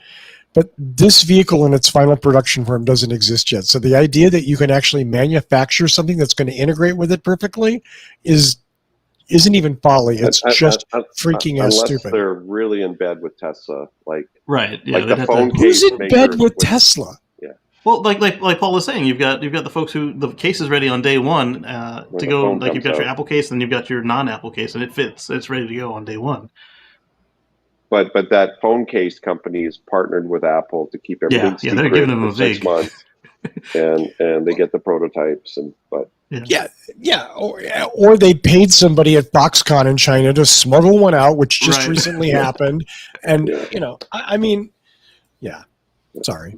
but this vehicle in its final production form doesn't exist yet. So the idea that you can actually manufacture something that's going to integrate with it perfectly isn't even folly. It's just freaking ass stupid. Unless they're really in bed with Tesla, right? Yeah, like the phone who's case in bed with Tesla? Yeah. Well, like Paul was saying, you've got the folks who the case is ready on day one to go. Like you've got your Apple case, and you've got your non-Apple case, and it fits. It's ready to go on day one. But that phone case company is partnered with Apple to keep everything secret they're giving them for a 6 vig. months, and they get the prototypes or they paid somebody at Foxconn in China to smuggle one out, which just recently happened, and I mean, sorry,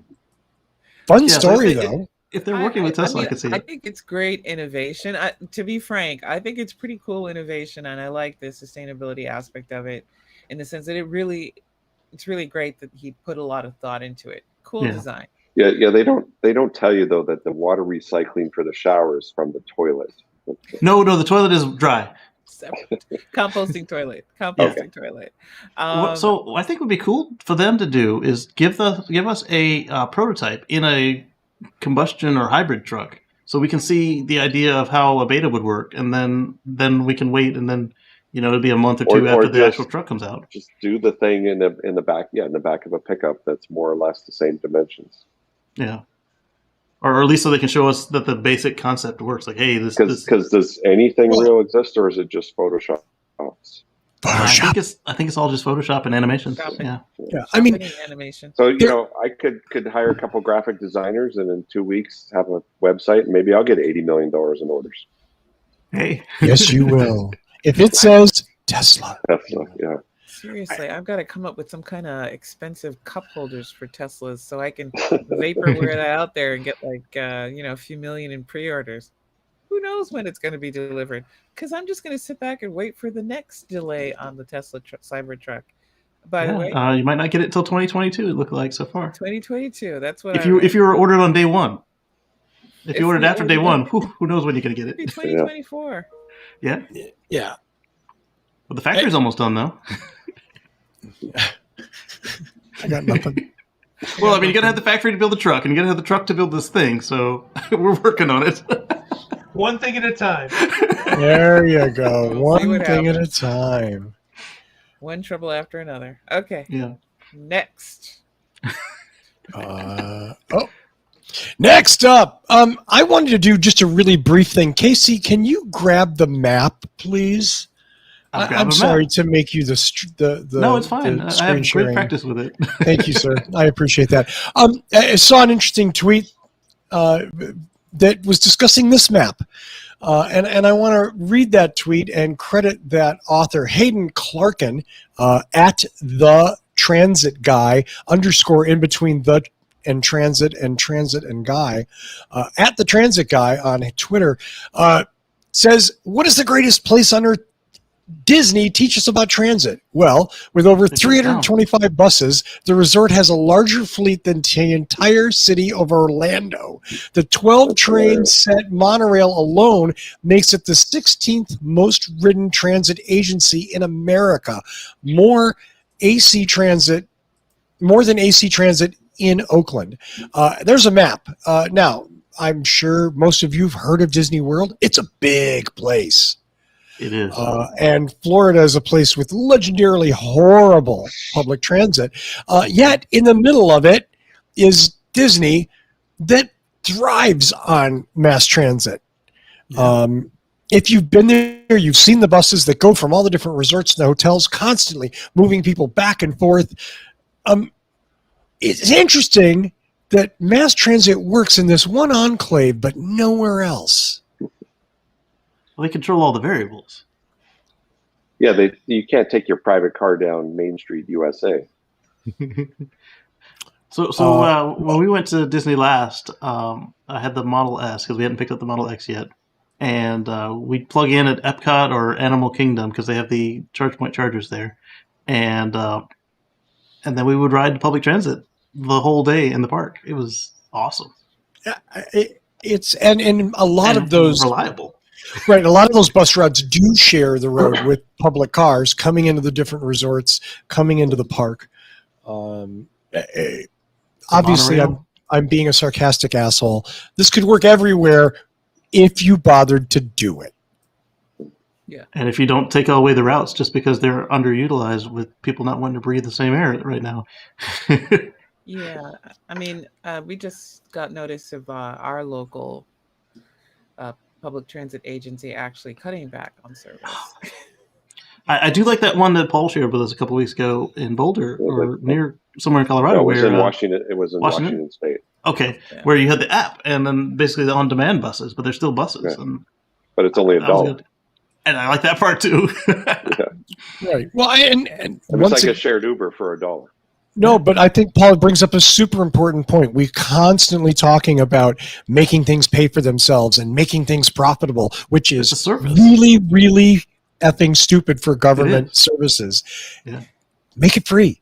fun story though. If they're working with Tesla, I could see it. I think it's great innovation. To be frank, I think it's pretty cool innovation, and I like the sustainability aspect of it, in the sense that it's really great that he put a lot of thought into it. Cool design. Yeah. They don't tell you though that the water recycling for the shower is from the toilet. No, the toilet is dry. Composting toilet. So I think would be cool for them to do is give us a prototype in a combustion or hybrid truck, so we can see the idea of how a beta would work, and then we can wait, and then it'll be a month or two after the actual truck comes out. Just do the thing in the back, in the back of a pickup that's more or less the same dimensions. Yeah. Or at least so they can show us that the basic concept works. Like, hey, because does anything real exist, or is it just Photoshop? I think it's all just Photoshop and animation. Yeah. I mean, animation. So I could hire a couple graphic designers, and in 2 weeks have a website, and maybe I'll get $80 million in orders. Hey. Yes, you will. If it says Tesla. Yeah. Seriously, I've got to come up with some kind of expensive cup holders for Teslas so I can vaporware that out there and get a few million in pre-orders. Who knows when it's going to be delivered? Because I'm just going to sit back and wait for the next delay on the Tesla Cybertruck. By the way, you might not get it until 2022. It looked like so far. 2022. That's what. If you were ordered on day one. If you ordered after day one, who knows when you're going to get it? 2024. Yeah. Yeah. Well, the factory's almost done though. I got nothing. Well, I mean, you got to have the factory to build the truck, and you got to have the truck to build this thing. So we're working on it. One thing at a time. There you go. One thing at a time. One trouble after another. Okay. Yeah. Next. Next up, I wanted to do just a really brief thing. Casey, can you grab the map, please, I'm sorry to make you the No, it's fine. I screen have great sharing. practice with it. Thank you, sir. I appreciate that. I saw an interesting tweet that was discussing this map. And I want to read that tweet and credit that author, Hayden Clarkin, at the transit guy _ in between the and transit and guy, at the transit guy on Twitter, says, what is the greatest place on earth? Disney, teach us about transit. Well, with over 325 buses, the resort has a larger fleet than the entire city of Orlando. The 12-train set monorail alone makes it the 16th most ridden transit agency in America. More than AC Transit in Oakland. There's a map. Now, I'm sure most of you have heard of Disney World. It's a big place. It is. And Florida is a place with legendarily horrible public transit. Yet in the middle of it is Disney that thrives on mass transit. Yeah. If you've been there, you've seen the buses that go from all the different resorts and the hotels, constantly moving people back and forth. It's interesting that mass transit works in this one enclave, but nowhere else. Well, they control all the variables. Yeah, you can't take your private car down Main Street, USA. So when we went to Disney last, I had the Model S because we hadn't picked up the Model X yet, and we'd plug in at Epcot or Animal Kingdom because they have the ChargePoint chargers there, and then we would ride public transit the whole day in the park. It was awesome. Yeah, it's and a lot of those reliable. Right, a lot of those bus routes do share the road with public cars coming into the different resorts, coming into the park. Obviously, I'm being a sarcastic asshole. This could work everywhere if you bothered to do it. Yeah. And if you don't take away the routes just because they're underutilized with people not wanting to breathe the same air right now. Yeah. I mean, we just got notice of our local public transit agency actually cutting back on service. I do like that one that Paul shared with us a couple weeks ago in Boulder or near somewhere in Colorado. No, it was in Washington. It was in Washington State. Okay, yeah. Where you had the app and then basically the on-demand buses, but they're still buses. Yeah. And but it's only $1. And I like that part too. Yeah. Right. Well, and it's like a shared Uber for $1. No, but I think Paul brings up a super important point. We're constantly talking about making things pay for themselves and making things profitable, which is really, really effing stupid for government services. Yeah. Make it free.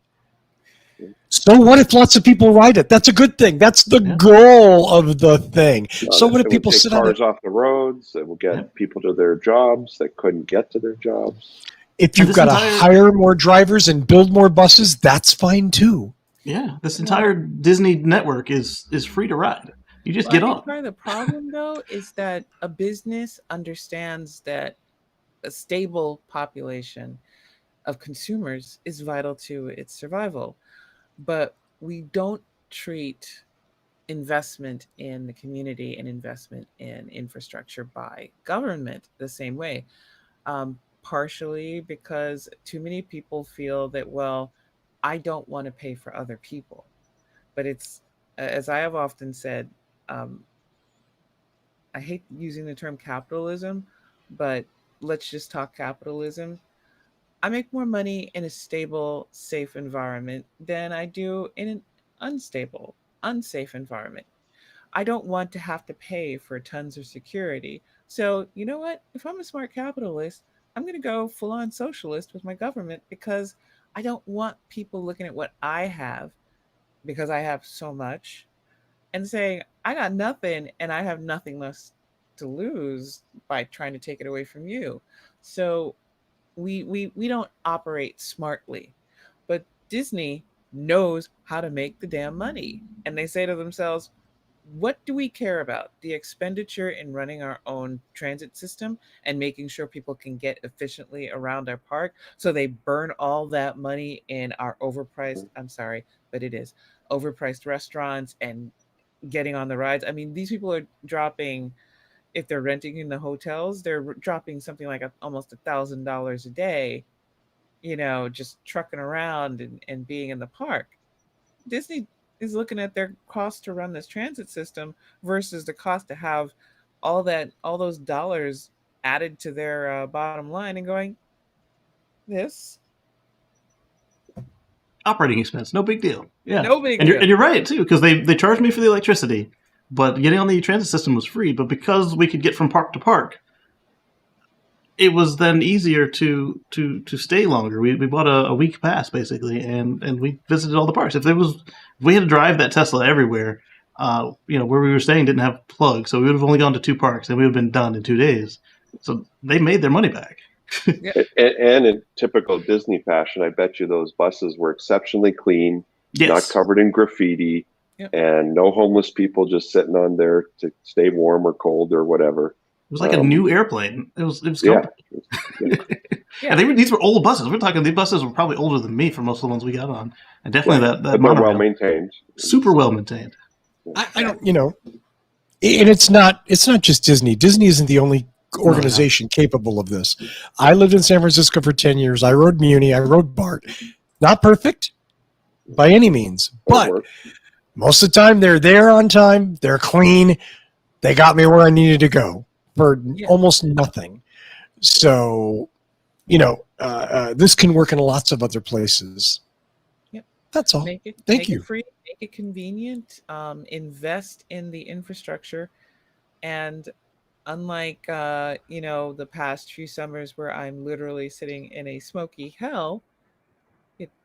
So what if lots of people ride it? That's a good thing. That's the goal of the thing. So what if people sit on cars off the roads? It will get people to their jobs that couldn't get to their jobs. If you've got to hire more drivers and build more buses, that's fine too. Yeah, this entire Disney network is free to ride. You just get on. Part of the problem, though, is that a business understands that a stable population of consumers is vital to its survival. But we don't treat investment in the community and investment in infrastructure by government the same way. Partially because too many people feel that, well, I don't want to pay for other people. But it's, as I have often said, I hate using the term capitalism, but let's just talk capitalism. I make more money in a stable, safe environment than I do in an unstable, unsafe environment. I don't want to have to pay for tons of security. So, you know what? If I'm a smart capitalist, I'm going to go full on socialist with my government because I don't want people looking at what I have because I have so much and saying, I got nothing and I have nothing less to lose by trying to take it away from you. So we don't operate smartly, but Disney knows how to make the damn money. And they say to themselves, what do we care about? The expenditure in running our own transit system and making sure people can get efficiently around our park. So they burn all that money in our overpriced, I'm sorry, but it is overpriced restaurants and getting on the rides. I mean, these people are dropping if they're renting in the hotels, they're dropping something like almost $1,000 a day, just trucking around and being in the park. Disney is looking at their cost to run this transit system versus the cost to have all those dollars added to their bottom line, and going, this operating expense, no big deal. Yeah, no big and deal. You're right too, because they charged me for the electricity, but getting on the transit system was free. But because we could get from park to park, it was then easier to stay longer. We bought a week pass basically, and we visited all the parks. If we had to drive that Tesla everywhere, where we were staying didn't have plugs, so we would have only gone to 2 parks and we would have been done in 2 days. So they made their money back. And in typical Disney fashion, I bet you those buses were exceptionally clean, not covered in graffiti, and no homeless people just sitting on there to stay warm or cold or whatever. It was like a new airplane. It was yeah. And these were old buses. We're talking these buses were probably older than me for most of the ones we got on, and definitely that but they're monorail, well maintained, super well maintained. I don't, and it's not just Disney. Disney isn't the only organization capable of this. I lived in San Francisco for 10 years. I rode Muni. I rode BART. Not perfect by any means, but most of the time they're there on time. They're clean. They got me where I needed to go for almost nothing. So, this can work in lots of other places. Yep. That's all. Make Thank make you. It free, make it convenient, invest in the infrastructure. And unlike, the past few summers where I'm literally sitting in a smoky hell,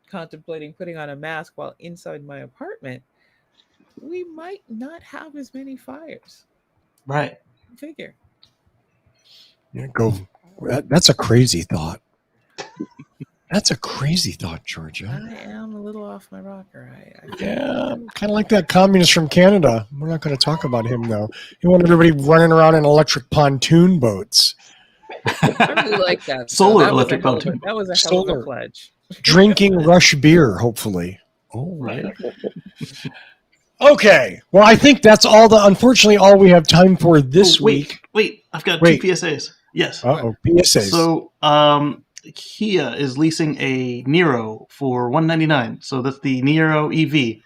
contemplating putting on a mask while inside my apartment, we might not have as many fires. Right. Figure. Yeah, that's a crazy thought. That's a crazy thought, Georgia. I am a little off my rocker. Kind of like that communist from Canada. We're not going to talk about him, though. He wanted everybody running around in electric pontoon boats. I really like that. Solar electric pontoon. That was a hell of a pledge. Drinking Rush beer, hopefully. Oh, right. Okay. Well, I think that's unfortunately all we have time for this week. Wait, I've got 2 PSAs. Yes. PSAs. So, Kia is leasing a Niro for $199. So that's the Niro EV.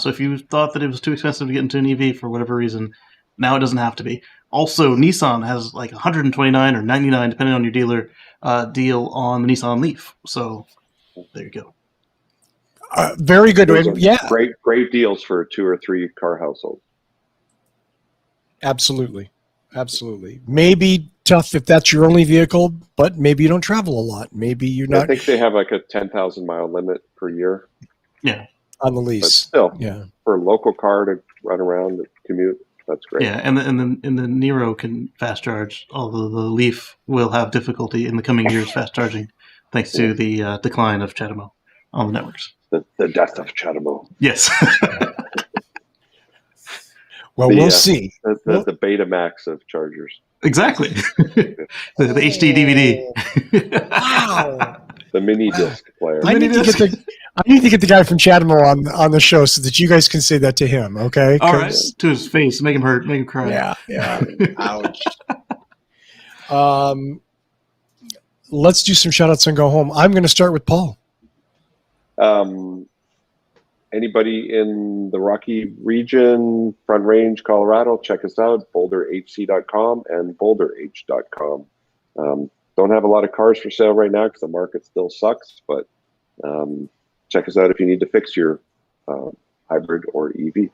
So if you thought that it was too expensive to get into an EV for whatever reason, now it doesn't have to be. Also, Nissan has like $129 or $99, depending on your dealer, deal on the Nissan Leaf. So there you go. Very good. Great deals for 2 or 3 car households. Absolutely. Maybe tough if that's your only vehicle, but maybe you don't travel a lot. Maybe you're not. I think they have like a 10,000 mile limit per year. Yeah. On the lease. But still, for a local car to run around and commute, that's great. Yeah, and the Niro can fast charge, although the Leaf will have difficulty in the coming years fast charging, thanks to the decline of CHAdeMO on the networks. The death of CHAdeMO. Yes. Well, we'll see. The Betamax of chargers. Exactly. the HD DVD. Wow. The mini disc player. I need to get the guy from CHAdeMO on the show so that you guys can say that to him, okay? All right. To his face, make him hurt, make him cry. Yeah. Ouch. Let's do some shout outs and go home. I'm going to start with Paul. Anybody in the Rocky region, Front Range, Colorado, check us out, boulderhc.com and boulderh.com. Don't have a lot of cars for sale right now because the market still sucks, but check us out if you need to fix your hybrid or EV.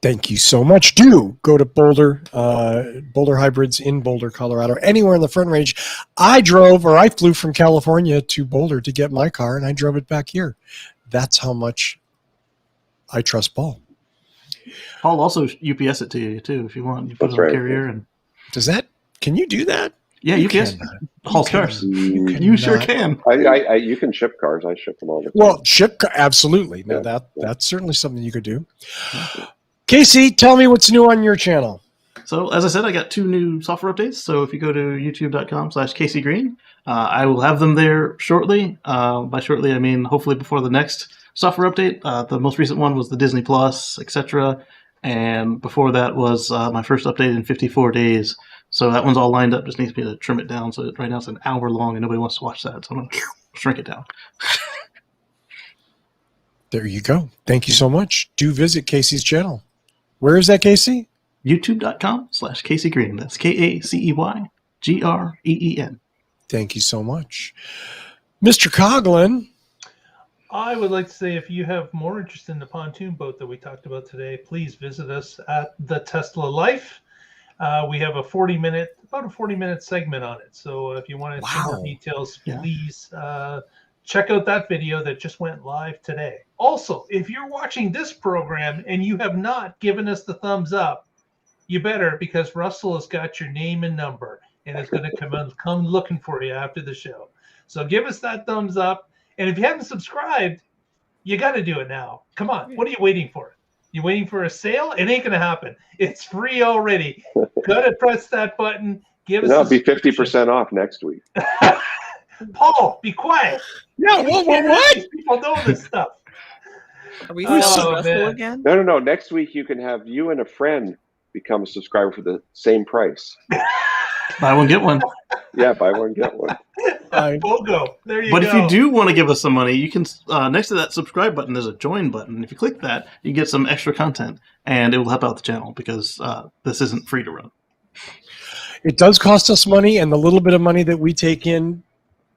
Thank you so much. Do go to Boulder Hybrids in Boulder, Colorado, anywhere in the Front Range. I flew from California to Boulder to get my car, and I drove it back here. That's how much I trust Paul. Paul also UPS it to you, too, if you want. You put it on carrier. And can you do that? Yeah, UPS. Haul cars. You sure can. You can ship cars. I ship them all the time. Well, absolutely. Now that's certainly something you could do. Casey, tell me what's new on your channel. So, as I said, I got 2 new software updates. So, if you go to youtube.com/CaseyGreen, I will have them there shortly. By shortly, I mean hopefully before the next software update. The most recent one was the Disney Plus, etc. And before that was my first update in 54 days. So that one's all lined up. Just needs me to trim it down. So right now it's an hour long and nobody wants to watch that. So I'm going to shrink it down. There you go. Thank you so much. Do visit Casey's channel. Where is that, Casey? YouTube.com/Casey Green. That's KACEYGREEN. Thank you so much. Mr. Coughlin. I would like to say, if you have more interest in the pontoon boat that we talked about today, please visit us at the Tesla Life. We have about a 40-minute segment on it. So if you want to see more details, please check out that video that just went live today. Also, if you're watching this program and you have not given us the thumbs up, you better, because Russell has got your name and number and is going to come looking for you after the show. So give us that thumbs up. And if you haven't subscribed, you got to do it now. Come on. What are you waiting for? You waiting for a sale? It ain't going to happen. It's free already. Got to press that button. It'll be 50% off next week. Paul, be quiet. Yeah, what? People know this stuff. Are we selling Russell again? No. Next week you can have you and a friend become a subscriber for the same price. Buy one, get one. Yeah, buy one, get one. We'll go. There you go. But if you do want to give us some money, you can, next to that subscribe button, there's a join button. If you click that, you get some extra content, and it will help out the channel because this isn't free to run. It does cost us money, and the little bit of money that we take in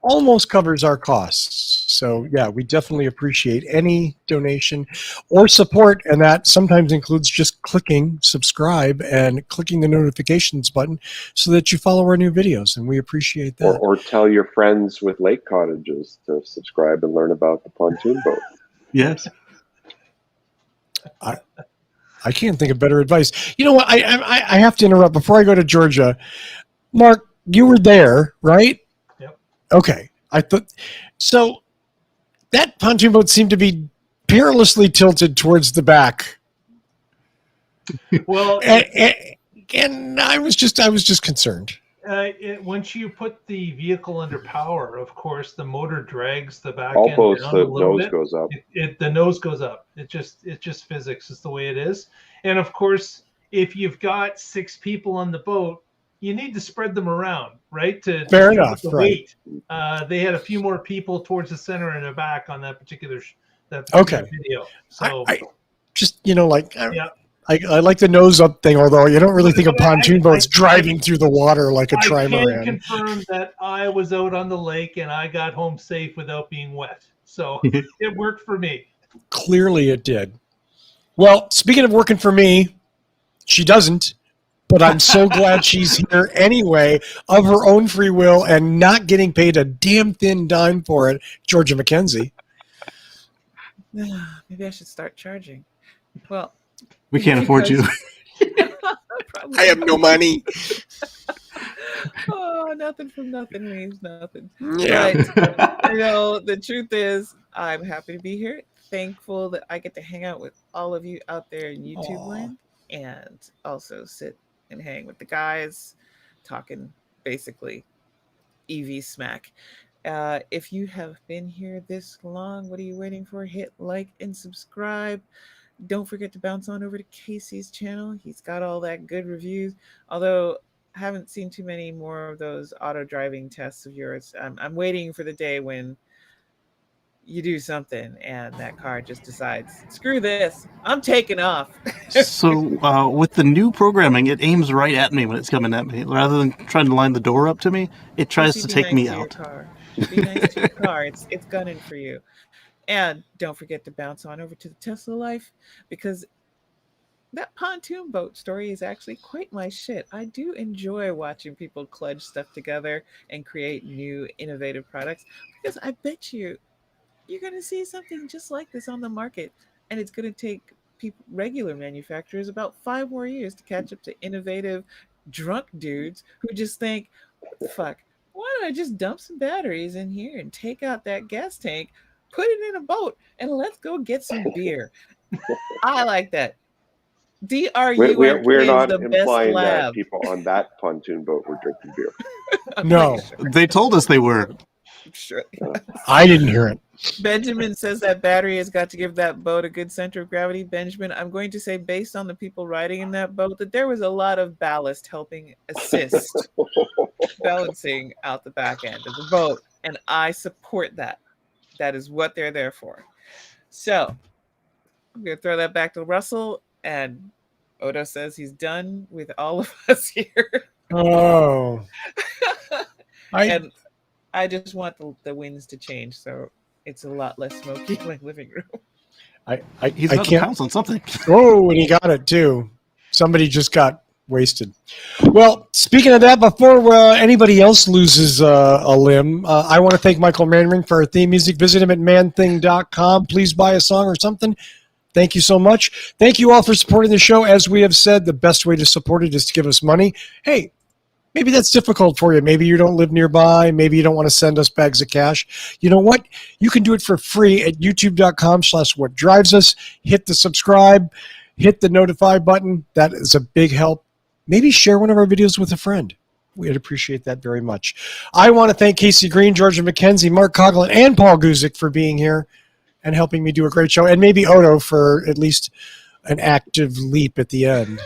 almost covers our costs. So, yeah, we definitely appreciate any donation or support, and that sometimes includes just clicking subscribe and clicking the notifications button so that you follow our new videos, and we appreciate that. Or tell your friends with lake cottages to subscribe and learn about the pontoon boat. Yes. I can't think of better advice. You know what? I have to interrupt before I go to Georgia. Mark, you were there, right? Yep. Okay. I thought so. That pontoon boat seemed to be perilously tilted towards the back. Well, and I was just concerned. Once you put the vehicle under power, of course, the motor drags the back All end boats, down the a little nose bit. goes up. The nose goes up. It's just physics. It's the way it is. And of course, if you've got 6 people on the boat, you need to spread them around, right? Fair enough. The right. weight. They had a few more people towards the center and the back on that particular video. So I just I like the nose up thing, although you don't really think of pontoon boats driving through the water like a trimaran. I can confirm that I was out on the lake and I got home safe without being wet. So it worked for me. Clearly it did. Well, speaking of working for me, she doesn't, but I'm so glad she's here anyway of her own free will and not getting paid a damn thin dime for it, Georgia McKenzie. Maybe I should start charging. Well, we can't afford you. I have no money. Oh, nothing from nothing means nothing. Yeah. But, the truth is, I'm happy to be here. Thankful that I get to hang out with all of you out there in YouTube land and also sit and hang with the guys talking basically EV smack. If you have been here this long, what are you waiting for? Hit like and subscribe. Don't forget to bounce on over to Casey's channel. He's got all that good reviews. Although I haven't seen too many more of those auto driving tests of yours. I'm waiting for the day when you do something and that car just decides, screw this, I'm taking off. So with the new programming, it aims right at me when it's coming at me. Rather than trying to line the door up to me, it tries to take me out. Be nice to your car. It's gunning for you. And don't forget to bounce on over to the Tesla Life, because that pontoon boat story is actually quite my shit. I do enjoy watching people kludge stuff together and create new innovative products, because I bet you're going to see something just like this on the market, and it's going to take regular manufacturers about 5 more years to catch up to innovative drunk dudes who just think, what the fuck? Why don't I just dump some batteries in here and take out that gas tank, put it in a boat, and let's go get some beer. I like that. DRU we're not the implying best that lab. people on that pontoon boat were drinking beer. No, they told us they were. Sure. I didn't hear it. Benjamin says that battery has got to give that boat a good center of gravity. Benjamin, I'm going to say, based on the people riding in that boat, that there was a lot of ballast helping assist balancing out the back end of the boat. And I support that. That is what they're there for. So I'm going to throw that back to Russell. And Odo says he's done with all of us here. Oh. And I just want the winds to change so it's a lot less smoky in my living room. He's about to pounce on something. Oh, and he got it too. Somebody just got wasted. Well, speaking of that, before anybody else loses a limb, I want to thank Michael Manring for our theme music. Visit him at manthing.com. Please buy a song or something. Thank you so much. Thank you all for supporting the show. As we have said, the best way to support it is to give us money. Hey, maybe that's difficult for you. Maybe you don't live nearby. Maybe you don't want to send us bags of cash. You know what? You can do it for free at youtube.com/whatdrivesus. Hit the subscribe. Hit the notify button. That is a big help. Maybe share one of our videos with a friend. We'd appreciate that very much. I want to thank Casey Green, Georgia McKenzie, Mark Coughlin, and Paul Guzik for being here and helping me do a great show. And maybe Odo for at least an active leap at the end.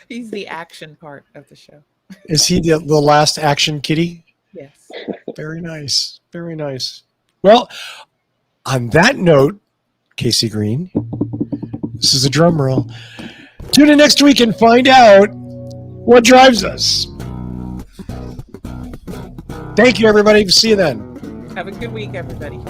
He's the action part of the show. Is he the last action kitty? Yes. Very nice. Very nice. Well, on that note, Casey Green, this is a drum roll. Tune in next week and find out what drives us. Thank you, everybody. See you then. Have a good week, everybody.